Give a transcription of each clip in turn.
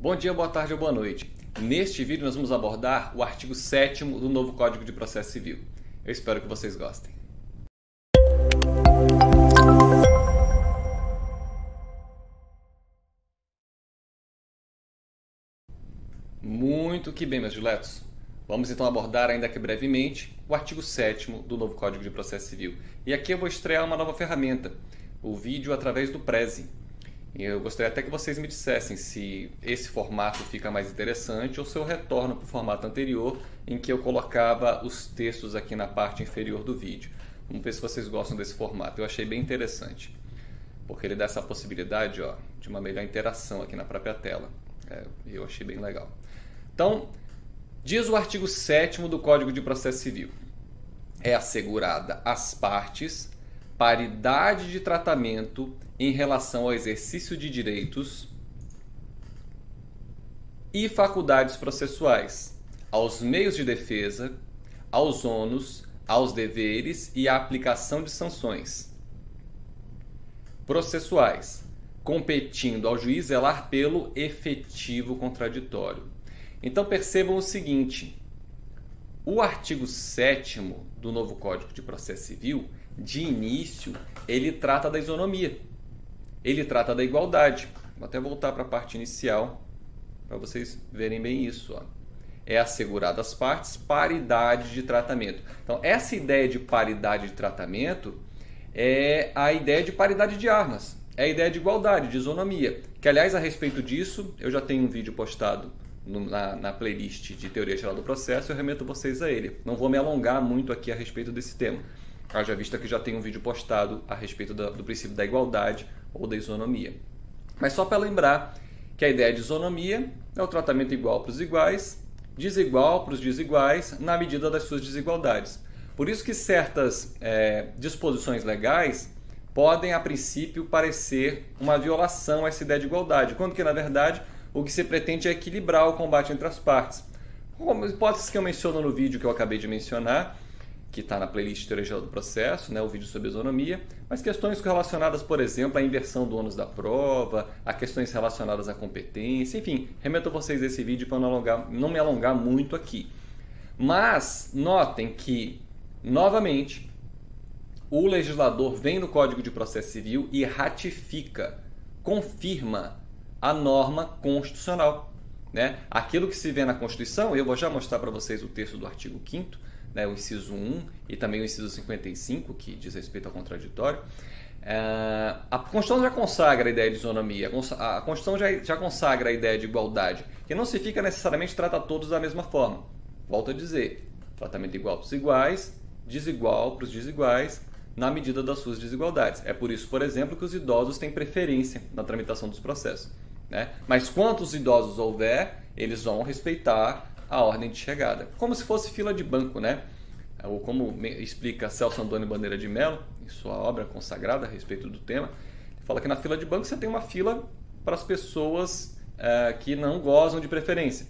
Bom dia, boa tarde ou boa noite. Neste vídeo nós vamos abordar o artigo 7º do novo Código de Processo Civil. Eu espero que vocês gostem. Muito que bem, meus diletos. Vamos então abordar, ainda que brevemente, o artigo 7º do novo Código de Processo Civil. E aqui eu vou estrear uma nova ferramenta, o vídeo através do Prezi. Eu gostaria até que vocês me dissessem se esse formato fica mais interessante ou se eu retorno para o formato anterior, em que eu colocava os textos aqui na parte inferior do vídeo. Vamos ver se vocês gostam desse formato. Eu achei bem interessante, porque ele dá essa possibilidade de uma melhor interação aqui na própria tela. Eu achei bem legal. Então, diz o artigo 7º do Código de Processo Civil: é assegurada às partes paridade de tratamento em relação ao exercício de direitos e faculdades processuais, aos meios de defesa, aos ônus, aos deveres e à aplicação de sanções processuais, competindo ao juiz zelar pelo efetivo contraditório. Então percebam o seguinte: o artigo 7º do novo Código de Processo Civil, de início, ele trata da isonomia. Ele trata da igualdade. Vou até voltar para a parte inicial para vocês verem bem isso. É assegurada às partes paridade de tratamento. Então, essa ideia de paridade de tratamento é a ideia de paridade de armas. É a ideia de igualdade, de isonomia. Que, aliás, a respeito disso, eu já tenho um vídeo postado na playlist de Teoria Geral do Processo, eu remeto vocês a ele. Não vou me alongar muito aqui a respeito desse tema. Haja vista que já tem um vídeo postado a respeito do princípio da igualdade ou da isonomia. Mas só para lembrar que a ideia de isonomia é o tratamento igual para os iguais, desigual para os desiguais, na medida das suas desigualdades. Por isso que certas disposições legais podem, a princípio, parecer uma violação a essa ideia de igualdade, quando que, na verdade, o que se pretende é equilibrar o combate entre as partes. Como hipóteses que eu menciono no vídeo que eu acabei de mencionar, que está na playlist Teoria Geral do Processo, o vídeo sobre isonomia, mas questões relacionadas, por exemplo, à inversão do ônus da prova, a questões relacionadas à competência, enfim, remeto a vocês esse vídeo para não me alongar muito aqui. Mas notem que, novamente, o legislador vem no Código de Processo Civil e ratifica, confirma a norma constitucional. Aquilo que se vê na Constituição, eu vou já mostrar para vocês o texto do artigo 5º, o inciso 1 e também o inciso 55, que diz respeito ao contraditório. A Constituição já consagra a ideia de isonomia, a Constituição já consagra a ideia de igualdade, que não significa necessariamente tratar todos da mesma forma. Volto a dizer, tratamento igual para os iguais, desigual para os desiguais, na medida das suas desigualdades. É por isso, por exemplo, que os idosos têm preferência na tramitação dos processos. Mas quantos idosos houver, eles vão respeitar a ordem de chegada, como se fosse fila de banco, ou como explica Celso Antônio Bandeira de Mello, em sua obra consagrada a respeito do tema. Ele fala que na fila de banco você tem uma fila para as pessoas que não gozam de preferência,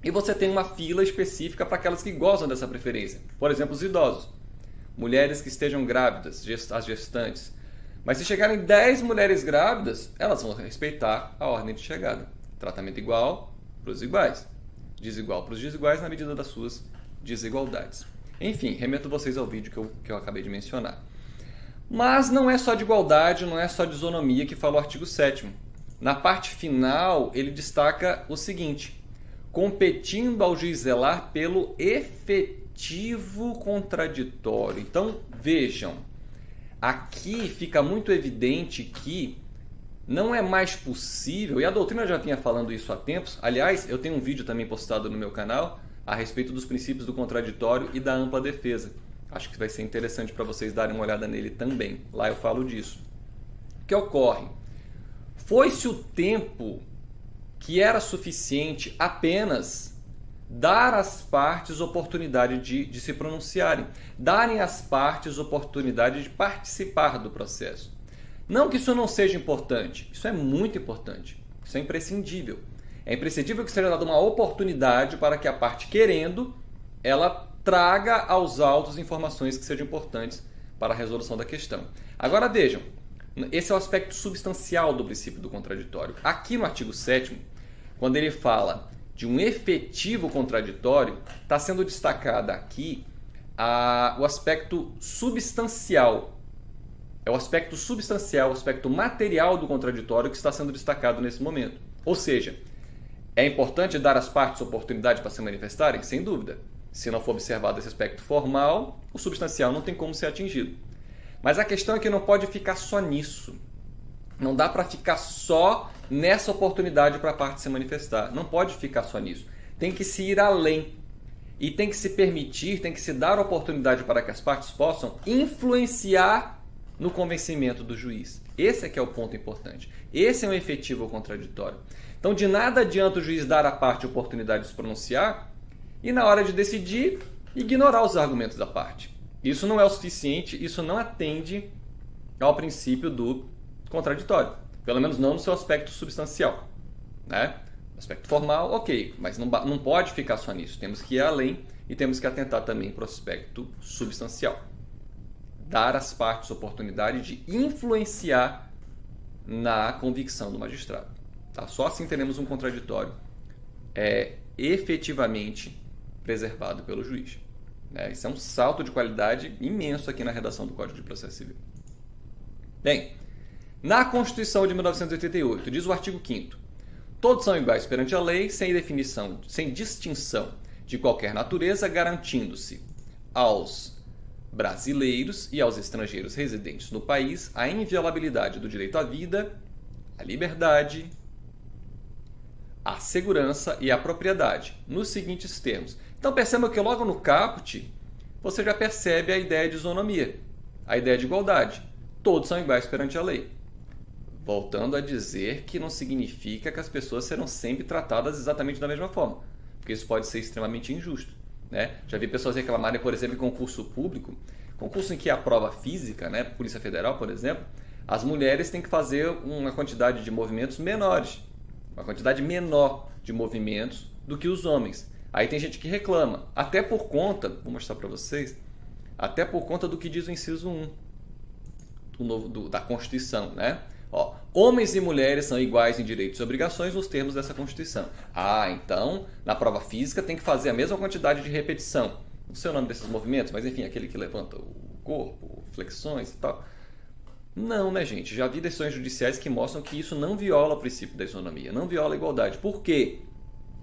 e você tem uma fila específica para aquelas que gozam dessa preferência, por exemplo, os idosos, mulheres que estejam grávidas, as gestantes. Mas se chegarem 10 mulheres grávidas, elas vão respeitar a ordem de chegada, tratamento igual para os iguais, desigual para os desiguais na medida das suas desigualdades. Enfim, remeto vocês ao vídeo que eu acabei de mencionar. Mas não é só de igualdade, não é só de isonomia que fala o artigo 7º. Na parte final, ele destaca o seguinte: competindo ao juiz zelar pelo efetivo contraditório. Então, vejam, aqui fica muito evidente que não é mais possível, e a doutrina já vinha falando isso há tempos. Aliás, eu tenho um vídeo também postado no meu canal a respeito dos princípios do contraditório e da ampla defesa. Acho que vai ser interessante para vocês darem uma olhada nele também. Lá eu falo disso. O que ocorre? Foi-se o tempo que era suficiente apenas dar às partes oportunidade de se pronunciarem, darem às partes oportunidade de participar do processo. Não que isso não seja importante, isso é muito importante, isso é imprescindível. É imprescindível que seja dada uma oportunidade para que a parte querendo, ela traga aos autos informações que sejam importantes para a resolução da questão. Agora vejam, esse é o aspecto substancial do princípio do contraditório. Aqui no artigo 7º, quando ele fala de um efetivo contraditório, está sendo destacado aqui o aspecto substancial. É o aspecto substancial, o aspecto material do contraditório que está sendo destacado nesse momento. Ou seja, é importante dar às partes oportunidade para se manifestarem? Sem dúvida. Se não for observado esse aspecto formal, o substancial não tem como ser atingido. Mas a questão é que não pode ficar só nisso. Não dá para ficar só nessa oportunidade para a parte se manifestar. Não pode ficar só nisso. Tem que se ir além. E tem que se permitir, tem que se dar oportunidade para que as partes possam influenciar no convencimento do juiz. Esse é que é o ponto importante. Esse é um efetivo contraditório. Então, de nada adianta o juiz dar à parte a oportunidade de se pronunciar e, na hora de decidir, ignorar os argumentos da parte. Isso não é o suficiente, isso não atende ao princípio do contraditório. Pelo menos não no seu aspecto substancial, né? Aspecto formal, ok, mas não pode ficar só nisso. Temos que ir além e temos que atentar também para o aspecto substancial. Dar às partes a oportunidade de influenciar na convicção do magistrado. Tá? Só assim teremos um contraditório efetivamente preservado pelo juiz. Isso é um salto de qualidade imenso aqui na redação do Código de Processo Civil. Bem, na Constituição de 1988, diz o artigo 5º, todos são iguais perante a lei, sem distinção de qualquer natureza, garantindo-se aos brasileiros e aos estrangeiros residentes no país a inviolabilidade do direito à vida, à liberdade, à segurança e à propriedade, nos seguintes termos. Então perceba que logo no caput você já percebe a ideia de isonomia, a ideia de igualdade. Todos são iguais perante a lei. Voltando a dizer que não significa que as pessoas serão sempre tratadas exatamente da mesma forma, porque isso pode ser extremamente injusto, né? Já vi pessoas reclamarem, por exemplo, em concurso público, concurso em que há prova física, né? Polícia Federal, por exemplo, as mulheres têm que fazer uma quantidade de movimentos menores, uma quantidade menor de movimentos do que os homens. Aí tem gente que reclama, até por conta, vou mostrar para vocês, até por conta do que diz o inciso 1 da Constituição, né? Homens e mulheres são iguais em direitos e obrigações nos termos dessa Constituição. Então, na prova física tem que fazer a mesma quantidade de repetição. Não sei o nome desses movimentos, mas enfim, aquele que levanta o corpo, flexões e tal. Não, né, gente? Já vi decisões judiciais que mostram que isso não viola o princípio da isonomia, não viola a igualdade. Por quê?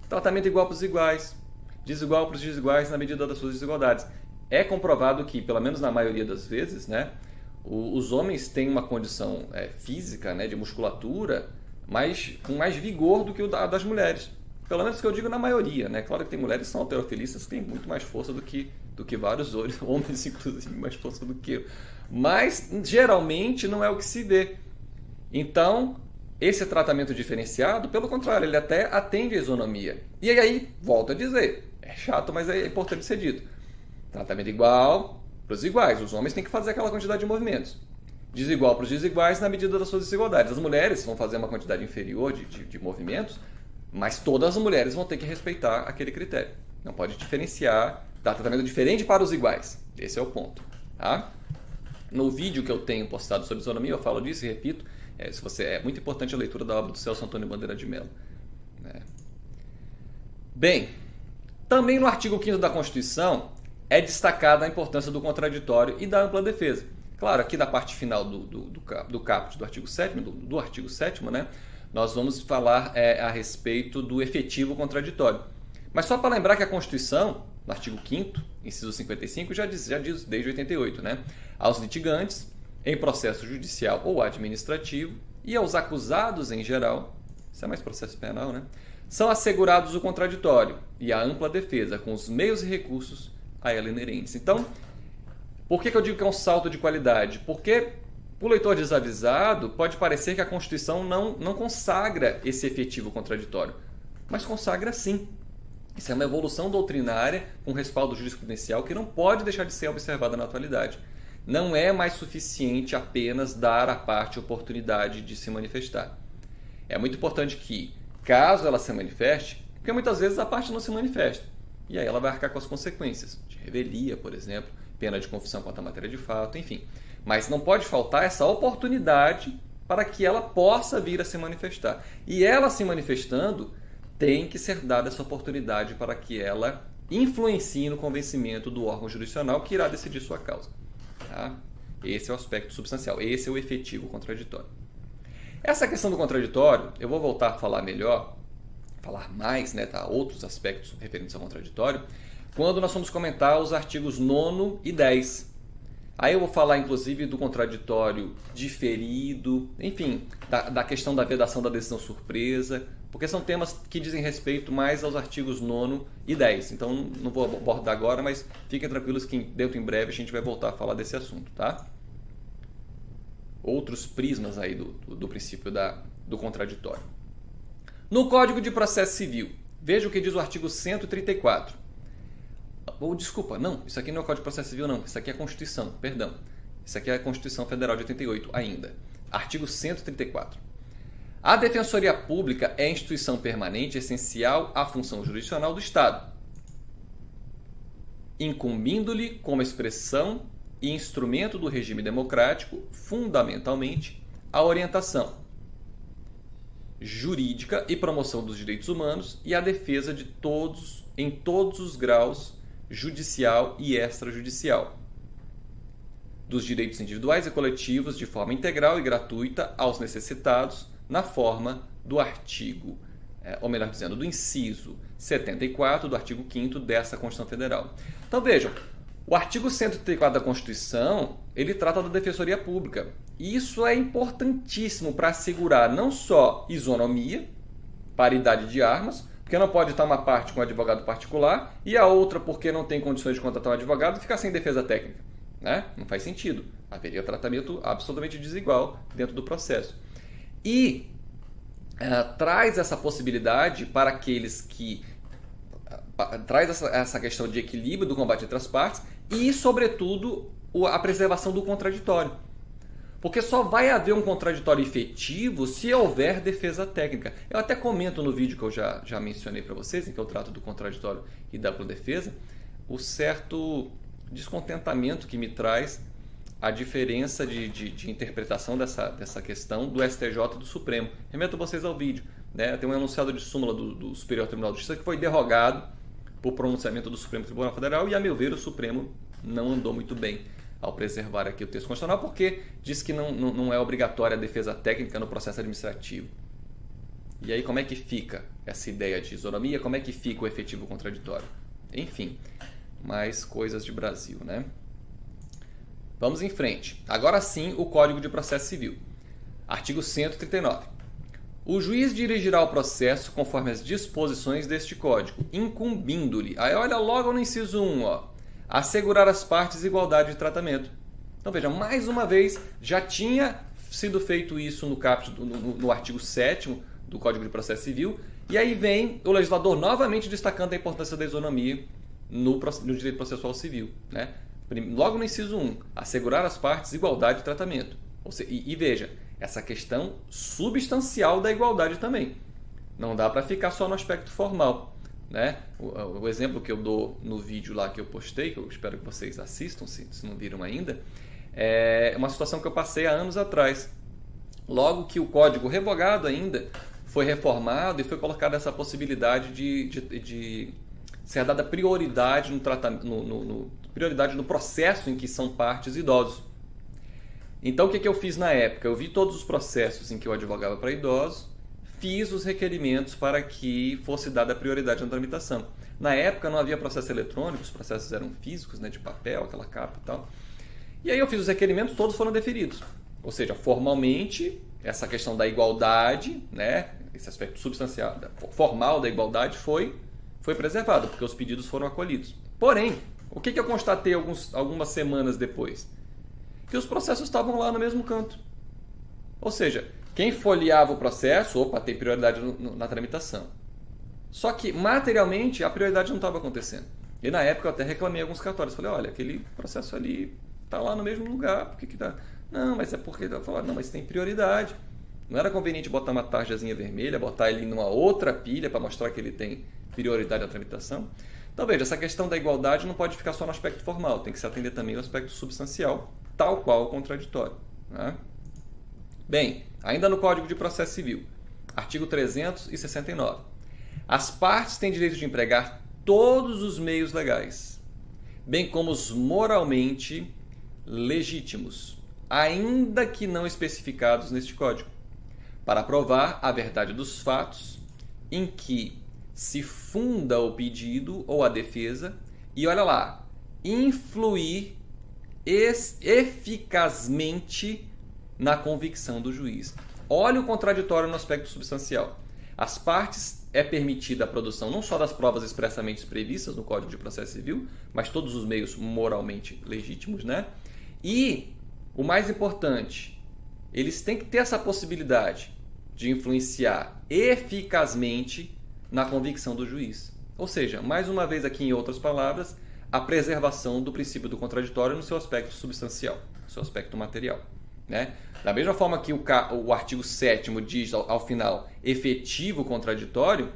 Tratamento igual para os iguais, desigual para os desiguais na medida das suas desigualdades. É comprovado que, pelo menos na maioria das vezes, né, os homens têm uma condição física, né, de musculatura, com mais vigor do que o das mulheres. Pelo menos que eu digo na maioria, né? Claro que tem mulheres que são halterofilistas que têm muito mais força do que vários homens, inclusive mais força do que eu. Mas, geralmente, não é o que se vê. Então, esse tratamento diferenciado, pelo contrário, ele até atende à isonomia. E aí, volto a dizer, é chato, mas é importante ser dito. Tratamento igual para os iguais. Os homens têm que fazer aquela quantidade de movimentos. Desigual para os desiguais na medida das suas desigualdades. As mulheres vão fazer uma quantidade inferior de movimentos, mas todas as mulheres vão ter que respeitar aquele critério. Não pode diferenciar, dar tratamento diferente para os iguais. Esse é o ponto. Tá? No vídeo que eu tenho postado sobre isonomia, eu falo disso e repito. É muito importante a leitura da obra do Celso Antônio Bandeira de Mello. Bem, também no artigo 5º da Constituição é destacada a importância do contraditório e da ampla defesa. Claro, aqui na parte final do caput do artigo 7º, do artigo 7º, né, nós vamos falar a respeito do efetivo contraditório. Mas só para lembrar que a Constituição, no artigo 5º, inciso 55, já diz desde 88, né, aos litigantes, em processo judicial ou administrativo, e aos acusados em geral, isso é mais processo penal, né, são assegurados o contraditório e a ampla defesa, com os meios e recursos a ela inerentes. Então, por que eu digo que é um salto de qualidade? Porque, para o leitor desavisado, pode parecer que a Constituição não consagra esse efetivo contraditório, mas consagra sim. Isso é uma evolução doutrinária com respaldo jurisprudencial que não pode deixar de ser observada na atualidade. Não é mais suficiente apenas dar à parte a oportunidade de se manifestar. É muito importante que, caso ela se manifeste, porque muitas vezes a parte não se manifesta, e aí ela vai arcar com as consequências de revelia, por exemplo, pena de confissão quanto à matéria de fato, enfim. Mas não pode faltar essa oportunidade para que ela possa vir a se manifestar. E ela se manifestando, tem que ser dada essa oportunidade para que ela influencie no convencimento do órgão jurisdicional que irá decidir sua causa. Tá? Esse é o aspecto substancial, esse é o efetivo contraditório. Essa questão do contraditório, eu vou voltar a falar melhor, falar mais, né, tá? Outros aspectos referentes ao contraditório, quando nós vamos comentar os artigos 9º e 10. Aí eu vou falar, inclusive, do contraditório diferido, enfim, da questão da vedação da decisão surpresa, porque são temas que dizem respeito mais aos artigos 9º e 10. Então, não vou abordar agora, mas fiquem tranquilos que dentro em breve a gente vai voltar a falar desse assunto, tá? Outros prismas aí do princípio do contraditório. No Código de Processo Civil, veja o que diz o artigo 134. Desculpa, não, isso aqui não é o Código de Processo Civil, não. Isso aqui é a Constituição, perdão. Isso aqui é a Constituição Federal de 88 ainda. Artigo 134. A Defensoria Pública é instituição permanente essencial à função jurisdicional do Estado, incumbindo-lhe como expressão e instrumento do regime democrático, fundamentalmente, a orientação jurídica e promoção dos direitos humanos e a defesa de todos, em todos os graus, judicial e extrajudicial, dos direitos individuais e coletivos de forma integral e gratuita aos necessitados, na forma do artigo, ou melhor dizendo, do inciso 74 do artigo 5º dessa Constituição Federal. Então vejam, o artigo 134 da Constituição, ele trata da Defensoria Pública. E isso é importantíssimo para assegurar não só isonomia, paridade de armas, porque não pode estar uma parte com um advogado particular e a outra porque não tem condições de contratar um advogado e ficar sem defesa técnica. Né? Não faz sentido. Haveria tratamento absolutamente desigual dentro do processo. E traz essa possibilidade para aqueles que... traz essa questão de equilíbrio do combate entre as partes e, sobretudo, a preservação do contraditório. Porque só vai haver um contraditório efetivo se houver defesa técnica. Eu até comento no vídeo que eu já mencionei para vocês, em que eu trato do contraditório e da defesa, o certo descontentamento que me traz a diferença de interpretação dessa questão do STJ e do Supremo. Remeto vocês ao vídeo. Né? Tem um enunciado de súmula do Superior Tribunal de Justiça que foi derrogado por pronunciamento do Supremo Tribunal Federal e, a meu ver, o Supremo não andou muito bem ao preservar aqui o texto constitucional, porque diz que não é obrigatória a defesa técnica no processo administrativo. E aí como é que fica essa ideia de isonomia? Como é que fica o efetivo contraditório? Enfim, mais coisas de Brasil, né? Vamos em frente. Agora sim, o Código de Processo Civil. Artigo 139. O juiz dirigirá o processo conforme as disposições deste Código, incumbindo-lhe. Aí olha logo no inciso 1, ó. Assegurar às partes igualdade de tratamento. Então veja, mais uma vez, já tinha sido feito isso no artigo 7º do Código de Processo Civil, e aí vem o legislador novamente destacando a importância da isonomia no direito processual civil. Né? Logo no inciso 1, assegurar às partes igualdade de tratamento. E veja, essa questão substancial da igualdade também. Não dá para ficar só no aspecto formal. Né? O exemplo que eu dou no vídeo lá que eu postei, que eu espero que vocês assistam, se não viram ainda, é uma situação que eu passei há anos atrás. Logo que o código revogado ainda foi reformado e foi colocada essa possibilidade de ser dada prioridade prioridade no processo em que são partes idosos. Então o que eu fiz na época? Eu vi todos os processos em que eu advogava para idosos, fiz os requerimentos para que fosse dada prioridade na tramitação. Na época não havia processo eletrônico, os processos eram físicos, né, de papel, aquela capa e tal. E aí eu fiz os requerimentos, todos foram deferidos. Ou seja, formalmente, essa questão da igualdade, né, esse aspecto substancial, formal da igualdade foi preservado, porque os pedidos foram acolhidos. Porém, o que eu constatei algumas semanas depois? Que os processos estavam lá no mesmo canto. Ou seja, quem folheava o processo, tem prioridade na tramitação. Só que, materialmente, a prioridade não estava acontecendo. E na época eu até reclamei alguns cartórios. Falei, olha, aquele processo ali está lá no mesmo lugar, por que está? Não, mas é porque... Eu falei, não, mas tem prioridade. Não era conveniente botar uma tarjazinha vermelha, botar ele numa outra pilha para mostrar que ele tem prioridade na tramitação? Então, veja, essa questão da igualdade não pode ficar só no aspecto formal, tem que se atender também ao aspecto substancial, tal qual o contraditório. Né? Bem, ainda no Código de Processo Civil, artigo 369. As partes têm direito de empregar todos os meios legais, bem como os moralmente legítimos, ainda que não especificados neste Código, para provar a verdade dos fatos em que se funda o pedido ou a defesa e, olha lá, influir eficazmente na convicção do juiz. Olha o contraditório no aspecto substancial. As partes é permitida a produção não só das provas expressamente previstas no Código de Processo Civil, mas todos os meios moralmente legítimos, né? E, o mais importante, eles têm que ter essa possibilidade de influenciar eficazmente na convicção do juiz. Ou seja, mais uma vez aqui em outras palavras, a preservação do princípio do contraditório no seu aspecto substancial, no seu aspecto material, né? Da mesma forma que o artigo 7º diz ao final efetivo contraditório,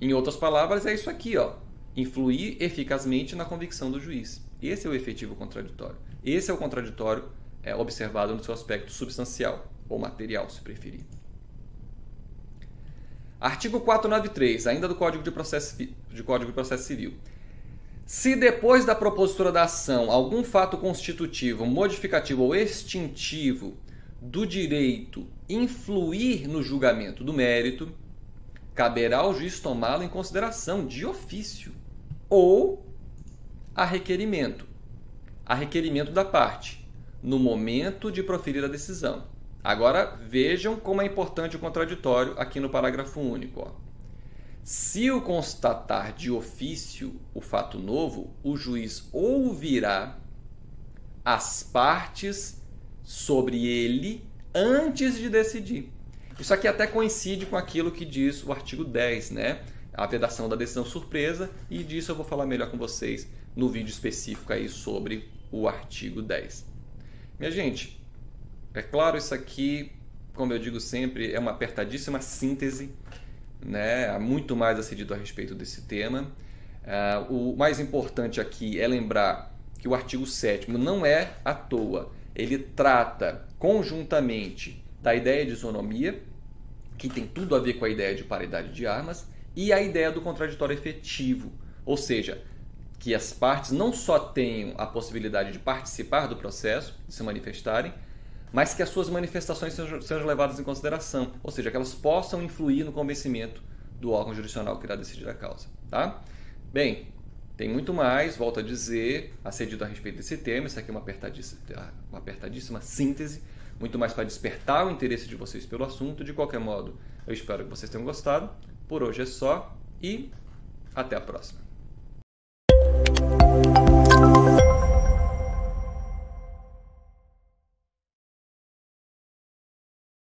em outras palavras é isso aqui, ó, influir eficazmente na convicção do juiz. Esse é o efetivo contraditório. Esse é o contraditório observado no seu aspecto substancial ou material, se preferir. Artigo 493, ainda do Código de Processo Civil. Se depois da propositura da ação algum fato constitutivo, modificativo ou extintivo do direito influir no julgamento do mérito, caberá ao juiz tomá-lo em consideração de ofício ou a requerimento da parte, no momento de proferir a decisão. Agora vejam como é importante o contraditório aqui no parágrafo único, ó. Se o constatar de ofício o fato novo, o juiz ouvirá as partes sobre ele antes de decidir. Isso aqui até coincide com aquilo que diz o artigo 10, né? A vedação da decisão surpresa, e disso eu vou falar melhor com vocês no vídeo específico aí sobre o artigo 10. Minha gente, é claro, isso aqui, como eu digo sempre, é uma apertadíssima síntese, né? Há muito mais a ser dito a respeito desse tema. O mais importante aqui é lembrar que o artigo 7º não é à toa. Ele trata conjuntamente da ideia de isonomia, que tem tudo a ver com a ideia de paridade de armas, e a ideia do contraditório efetivo, ou seja, que as partes não só tenham a possibilidade de participar do processo, de se manifestarem, mas que as suas manifestações sejam levadas em consideração, ou seja, que elas possam influir no convencimento do órgão jurisdicional que irá decidir a causa. Tá? Bem, tem muito mais, volto a dizer, a ser dito a respeito desse tema. Isso aqui é uma apertadíssima síntese, muito mais para despertar o interesse de vocês pelo assunto. De qualquer modo, eu espero que vocês tenham gostado. Por hoje é só e até a próxima.